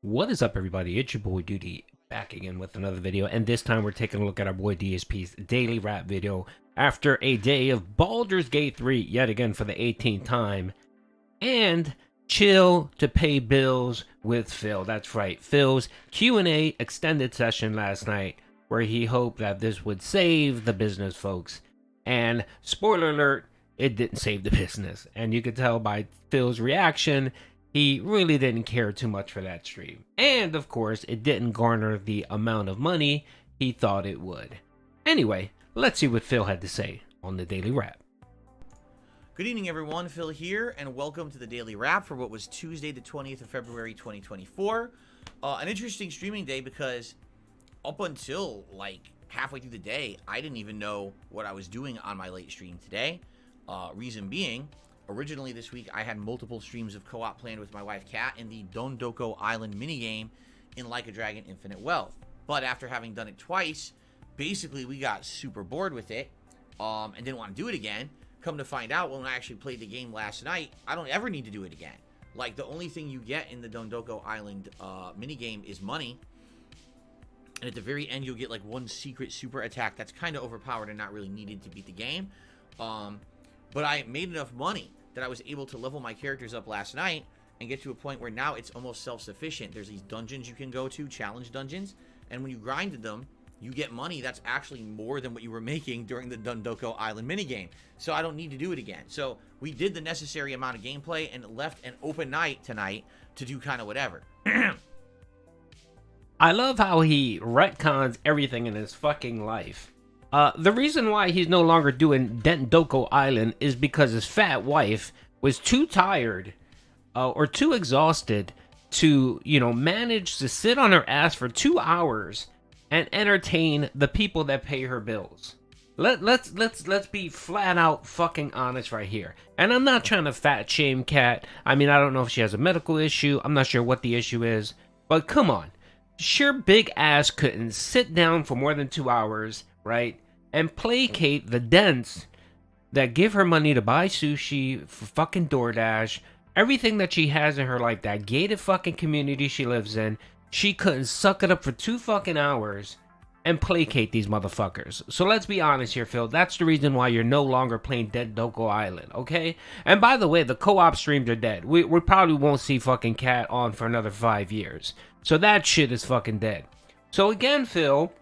What is up, everybody? It's your boy Duty back again with another video, and this time we're taking a look at our boy DSP's daily rap video after a day of Baldur's Gate 3 yet again for the 18th time, and chill to pay bills with Phil. That's right, Phil's Q&A extended session last night where he hoped that this would save the business folks, and spoiler alert, it didn't save the business, and you could tell by Phil's reaction he really didn't care too much for that stream. And of course, it didn't garner the amount of money he thought it would. Anyway, let's see what Phil had to say on the Daily Wrap. Good evening, everyone. Phil here, and welcome to the Daily Wrap for what was Tuesday, the 20th of February, 2024. An interesting streaming day because up until like halfway through the day, I didn't even know what I was doing on my late stream today. Reason being, originally this week, I had multiple streams of co-op planned with my wife, Kat, in the Dentdoko Island minigame in Like a Dragon Infinite Wealth. But after having done it twice, basically we got super bored with it and didn't want to do it again. Come to find out, when I actually played the game last night, I don't ever need to do it again. Like, the only thing you get in the Dentdoko Island minigame is money. And at the very end, you'll get like one secret super attack that's kind of overpowered and not really needed to beat the game. But I made enough money that I was able to level my characters up last night and get to a point where now it's almost self-sufficient. There's these dungeons you can go to, challenge dungeons, and when you grinded them, you get money that's actually more than what you were making during the Dentdoko Island minigame. So I don't need to do it again. So we did the necessary amount of gameplay and left an open night tonight to do kind of whatever. I love how he retcons everything in his fucking life. The reason why he's no longer doing Dentdoko Island is because his fat wife was too tired or too exhausted to, manage to sit on her ass for 2 hours and entertain the people that pay her bills. Let's be flat out fucking honest right here. And I'm not trying to fat shame Kat. I mean, I don't know if she has a medical issue. I'm not sure what the issue is. But come on. Sure, big ass couldn't sit down for more than 2 hours, right? And placate the dents that give her money to buy sushi for fucking DoorDash, everything that she has in her life, that gated fucking community she lives in. She couldn't suck it up for 2 fucking hours and placate these motherfuckers. So let's be honest here, Phil. That's the reason why you're no longer playing Dentdoko Island, okay? And by the way, the co-op streams are dead. We probably won't see fucking Cat on for another 5 years. So that shit is fucking dead. So again, Phil,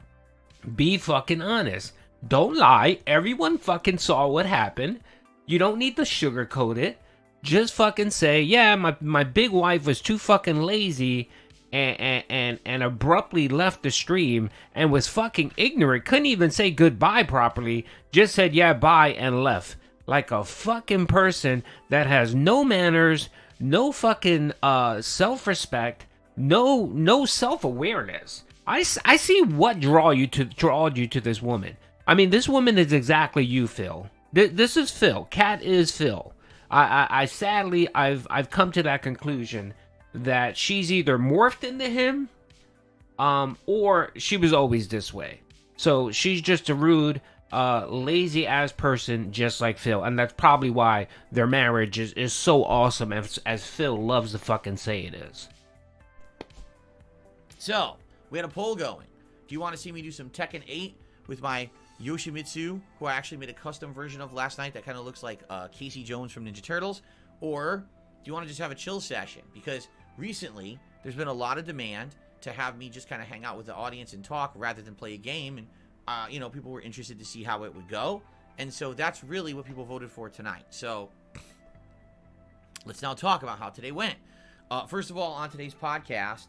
be fucking honest. Don't lie. Everyone fucking saw what happened. You don't need to sugarcoat it. Just fucking say, yeah, my big wife was too fucking lazy and abruptly left the stream and was fucking ignorant. Couldn't even say goodbye properly. Just said, yeah, bye, and left. Like a fucking person that has no manners, no fucking self-respect, no self-awareness. I see what drawed you to this woman. I mean, this woman is exactly you, Phil. This is Phil. Kat is Phil. I sadly, I've come to that conclusion that she's either morphed into him, or she was always this way. So she's just a rude, lazy ass person, just like Phil, and that's probably why their marriage is so awesome, as Phil loves to fucking say it is. So, we had a poll going. Do you want to see me do some Tekken 8 with my Yoshimitsu, who I actually made a custom version of last night that kind of looks like Casey Jones from Ninja Turtles? Or do you want to just have a chill session? Because recently, there's been a lot of demand to have me just kind of hang out with the audience and talk rather than play a game. And, people were interested to see how it would go. And so that's really what people voted for tonight. So let's now talk about how today went. First of all, on today's podcast,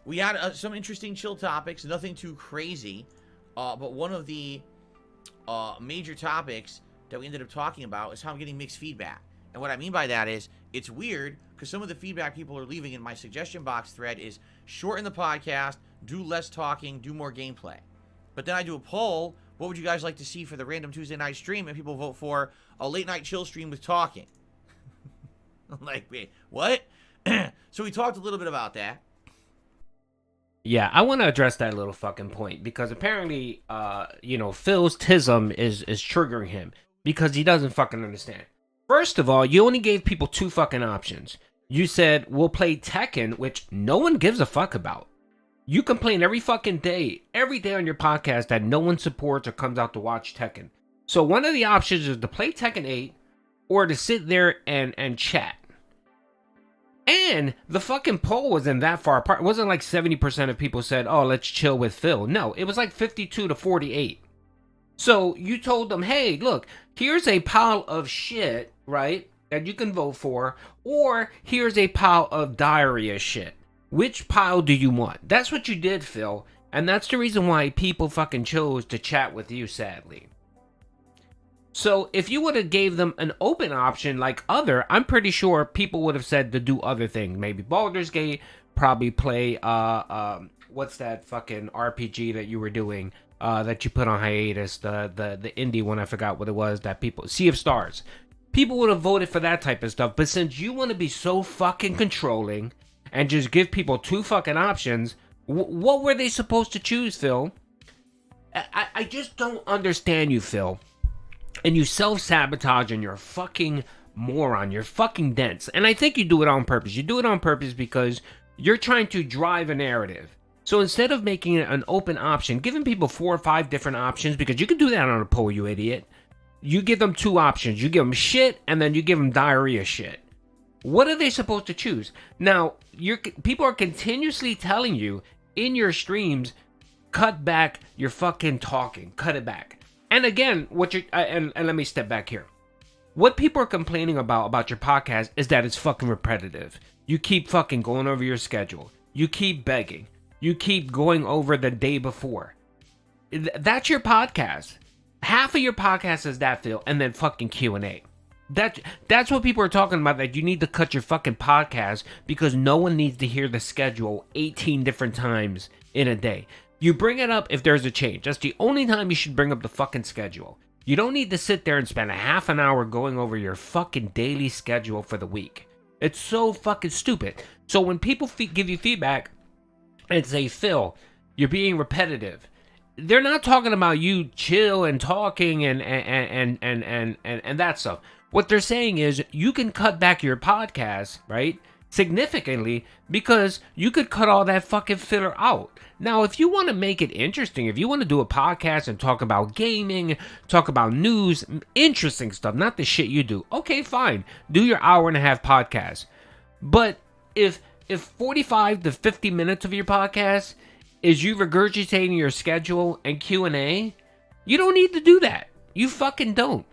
we had some interesting chill topics, nothing too crazy. But one of the major topics that we ended up talking about is how I'm getting mixed feedback. And what I mean by that is, it's weird because some of the feedback people are leaving in my suggestion box thread is shorten the podcast, do less talking, do more gameplay. But then I do a poll, what would you guys like to see for the random Tuesday night stream? And people vote for a late night chill stream with talking. I'm like, wait, what? So we talked a little bit about that. Yeah, I want to address that little fucking point because apparently, Phil's tism is triggering him because he doesn't fucking understand. First of all, you only gave people 2 fucking options. You said, we'll play Tekken, which no one gives a fuck about. You complain every fucking day, every day on your podcast that no one supports or comes out to watch Tekken. So one of the options is to play Tekken 8 or to sit there and chat. And the fucking poll wasn't that far apart. It wasn't like 70% of people said, oh, let's chill with Phil. No, it was like 52 to 48. So you told them, hey, look, here's a pile of shit, right, that you can vote for, or here's a pile of diarrhea shit. Which pile do you want? That's what you did, Phil. And that's the reason why people fucking chose to chat with you, sadly. So if you would have gave them an open option like other, I'm pretty sure people would have said to do other things. Maybe Baldur's Gate, probably play what's that fucking RPG that you were doing that you put on hiatus, the indie one, I forgot what it was, that people, Sea of Stars. People would have voted for that type of stuff, but since you want to be so fucking controlling and just give people two fucking options, what were they supposed to choose, Phil? I just don't understand you, Phil. And you self-sabotage and you're a fucking moron. You're fucking dense. And I think you do it on purpose. You do it on purpose because you're trying to drive a narrative. So instead of making it an open option, giving people 4 or 5 different options, because you can do that on a poll, you idiot. You give them 2 options. You give them shit and then you give them diarrhea shit. What are they supposed to choose? Now, people are continuously telling you in your streams, cut back your fucking talking. Cut it back. And again, and let me step back here. What people are complaining about your podcast is that it's fucking repetitive. You keep fucking going over your schedule. You keep begging. You keep going over the day before. That's your podcast. Half of your podcast is that, Phil, and then fucking Q&A. That's what people are talking about, that you need to cut your fucking podcast because no one needs to hear the schedule 18 different times in a day. You bring it up if there's a change. That's the only time you should bring up the fucking schedule. You don't need to sit there and spend a half an hour going over your fucking daily schedule for the week. It's so fucking stupid. So when people give you feedback and say, Phil, you're being repetitive, they're not talking about you chill and talking and that stuff. What they're saying is you can cut back your podcast, right, significantly, because you could cut all that fucking filler out. Now, if you want to make it interesting, if you want to do a podcast and talk about gaming, talk about news, interesting stuff, not the shit you do, okay, fine. Do your hour-and-a-half podcast. But if 45 to 50 minutes of your podcast is you regurgitating your schedule and Q&A, you don't need to do that. You fucking don't.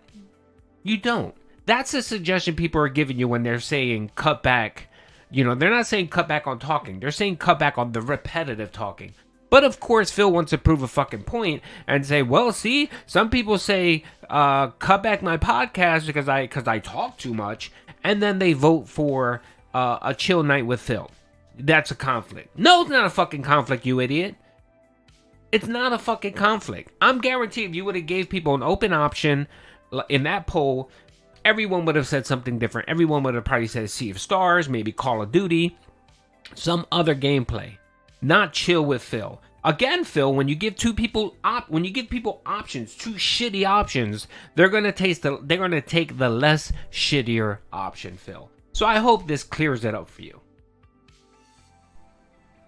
You don't. That's a suggestion people are giving you when they're saying cut back. You know, they're not saying cut back on talking. They're saying cut back on the repetitive talking. But of course, Phil wants to prove a fucking point and say, well, see, some people say cut back my podcast because I talk too much, and then they vote for a chill night with Phil. That's a conflict. No, it's not a fucking conflict, you idiot. It's not a fucking conflict. I'm guaranteed if you would have gave people an open option in that poll, everyone would have said something different. Everyone would have probably said Sea of Stars, maybe Call of Duty, some other gameplay. Not chill with Phil. Again, Phil, when you give people options, 2 shitty options, they're gonna take the less shittier option, Phil. So I hope this clears it up for you.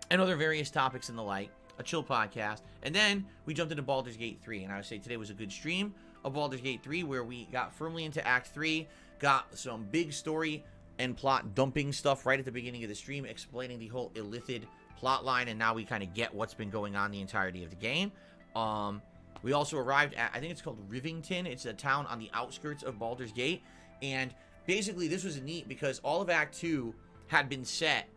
And other various topics and the like. A chill podcast. And then we jumped into Baldur's Gate 3. And I would say today was a good stream of Baldur's Gate 3 where we got firmly into Act 3, got some big story and plot dumping stuff right at the beginning of the stream, explaining the whole Illithid plot line, and now we kind of get what's been going on the entirety of the game. We also arrived at, I think it's called Rivington. It's a town on the outskirts of Baldur's Gate, and basically this was neat because all of Act 2 had been set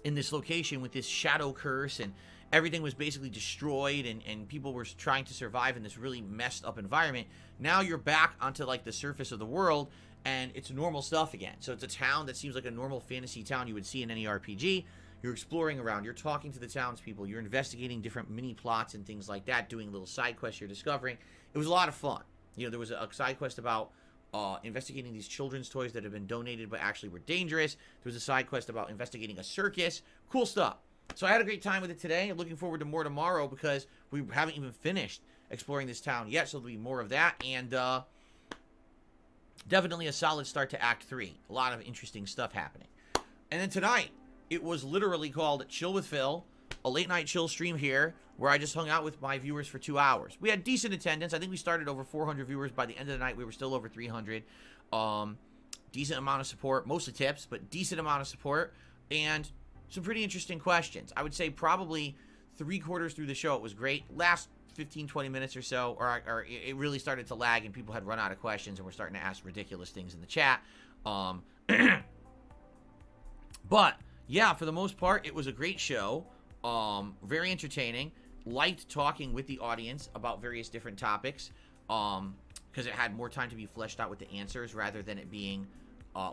in this location with this shadow curse, and everything was basically destroyed, and people were trying to survive in this really messed up environment. Now you're back onto like the surface of the world, and it's normal stuff again. So it's a town that seems like a normal fantasy town you would see in any RPG. You're exploring around, you're talking to the townspeople, you're investigating different mini plots and things like that, doing little side quests you're discovering. It was a lot of fun. You know, there was a side quest about investigating these children's toys that have been donated but actually were dangerous. There was a side quest about investigating a circus. Cool stuff. So I had a great time with it today. I'm looking forward to more tomorrow because we haven't even finished exploring this town yet, so there'll be more of that. And definitely a solid start to Act 3. A lot of interesting stuff happening. And then tonight, it was literally called Chill with Phil, a late night chill stream here, where I just hung out with my viewers for 2 hours. We had decent attendance. I think we started over 400 viewers. By the end of the night, we were still over 300. Decent amount of support, mostly tips, but decent amount of support, and some pretty interesting questions. I would say probably 3/4 through the show, it was great. Last 15, 20 minutes or so, or it really started to lag, and people had run out of questions, and were starting to ask ridiculous things in the chat. But, yeah, for the most part, it was a great show. Very entertaining. Liked talking with the audience about various different topics, because it had more time to be fleshed out with the answers, rather than it being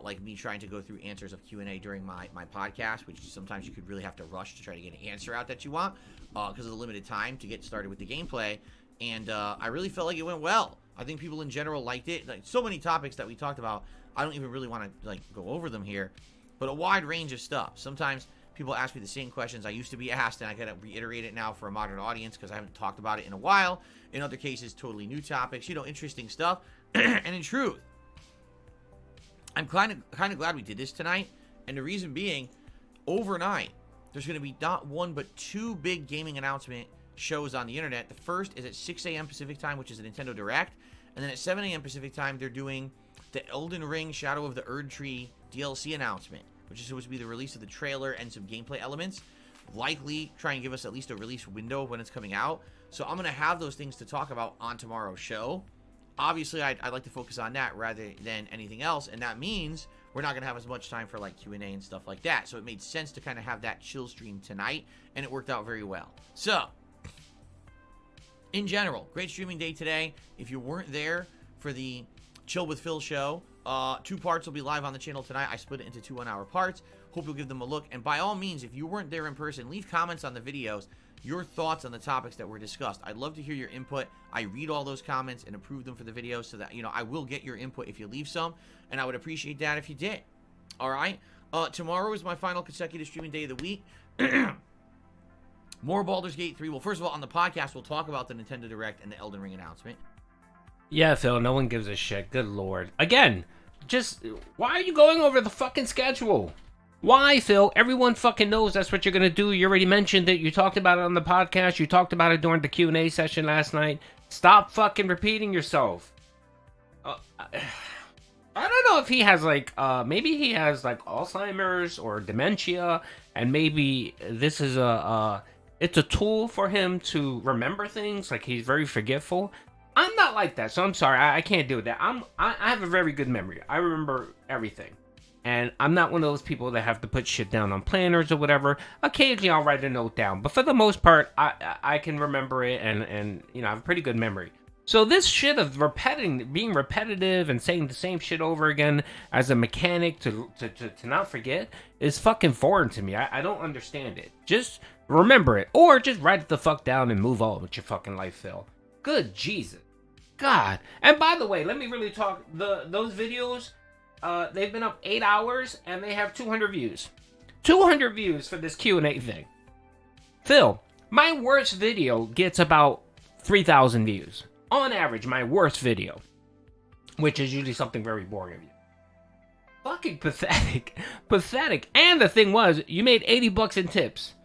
like me trying to go through answers of Q&A during my podcast, which sometimes you could really have to rush to try to get an answer out that you want, because of the limited time to get started with the gameplay. And I really felt like it went well. I think people in general liked it. Like, so many topics that we talked about, I don't even really want to go over them here, but a wide range of stuff. Sometimes people ask me the same questions I used to be asked, and I gotta reiterate it now for a modern audience because I haven't talked about it in a while. In other cases, totally new topics, interesting stuff. And in truth, I'm kind of glad we did this tonight, and the reason being, overnight, there's going to be not one but 2 big gaming announcement shows on the internet. The first is at 6 a.m. Pacific time, which is a Nintendo Direct, and then at 7 a.m. Pacific time, they're doing the Elden Ring Shadow of the Erd Tree DLC announcement, which is supposed to be the release of the trailer and some gameplay elements. Likely try and give us at least a release window of when it's coming out. So I'm going to have those things to talk about on tomorrow's show. Obviously, I'd like to focus on that rather than anything else, and that means we're not going to have as much time for like Q&A and stuff like that. So it made sense to kind of have that chill stream tonight, and it worked out very well. So, in general, great streaming day today. If you weren't there for the Chill with Phil show, 2 parts will be live on the channel tonight. I split it into 2 1-hour parts. Hope you'll give them a look. And by all means, if you weren't there in person, leave comments on the videos, your thoughts on the topics that were discussed. I'd love to hear your input. I read all those comments and approve them for the videos so that, I will get your input if you leave some, and I would appreciate that if you did. All right? Tomorrow is my final consecutive streaming day of the week. More Baldur's Gate 3. Well, first of all, on the podcast, we'll talk about the Nintendo Direct and the Elden Ring announcement. Yeah, Phil, no one gives a shit. Good lord. Again, just, why are you going over the fucking schedule? Why, Phil? Everyone fucking knows that's what you're going to do. You already mentioned it. You talked about it on the podcast. You talked about it during the Q&A session last night. Stop fucking repeating yourself. I don't know if he has, maybe he has, Alzheimer's or dementia, and maybe this is it's a tool for him to remember things. Like, he's very forgetful. I'm not like that, so I'm sorry. I can't do that. I have a very good memory. I remember everything. And I'm not one of those people that have to put shit down on planners or whatever. Occasionally I'll write a note down. But for the most part, I can remember it and I have a pretty good memory. So this shit of being repetitive and saying the same shit over again as a mechanic to not forget is fucking foreign to me. I don't understand it. Just remember it. Or just write it the fuck down and move on with your fucking life, Phil. Good Jesus. God. And by the way, let me really talk. Those videos... they've been up 8 hours, and they have 200 views. 200 views for this Q&A thing. Phil, my worst video gets about 3,000 views. On average, my worst video. Which is usually something very boring of you. Fucking pathetic. Pathetic. And the thing was, you made $80 in tips.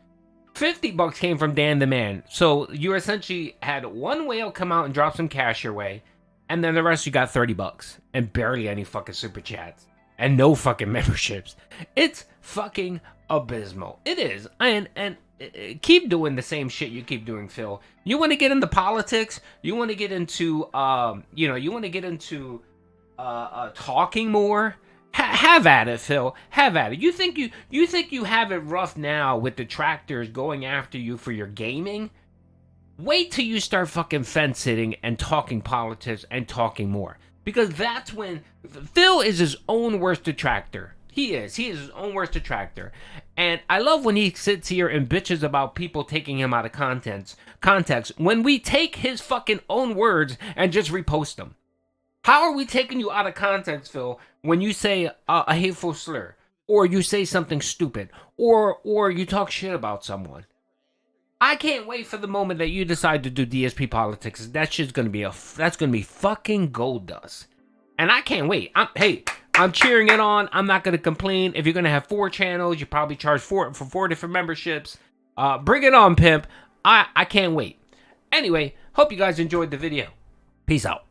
$50 came from Dan the Man. So you essentially had one whale come out and drop some cash your way. And then the rest you got $30 and barely any fucking super chats and no fucking memberships. It's fucking abysmal. It is. And keep doing the same shit you keep doing, Phil. You want to get into politics? You want to get into talking more? Have at it, Phil. Have at it. You think you have it rough now with the tractors going after you for your gaming? Wait till you start fucking fence sitting and talking politics and talking more. Because that's when... Phil is his own worst detractor. He is his own worst detractor. And I love when he sits here and bitches about people taking him out of context when we take his fucking own words and just repost them. How are we taking you out of context, Phil, when you say a hateful slur? Or you say something stupid? Or you talk shit about someone? I can't wait for the moment that you decide to do DSP politics. That shit's gonna be that's gonna be fucking gold dust. and I can't wait. I'm cheering it on. I'm not gonna complain. If you're gonna have 4 channels, you probably charge for 4 different memberships. Bring it on, pimp. I can't wait. Anyway, hope you guys enjoyed the video. Peace out.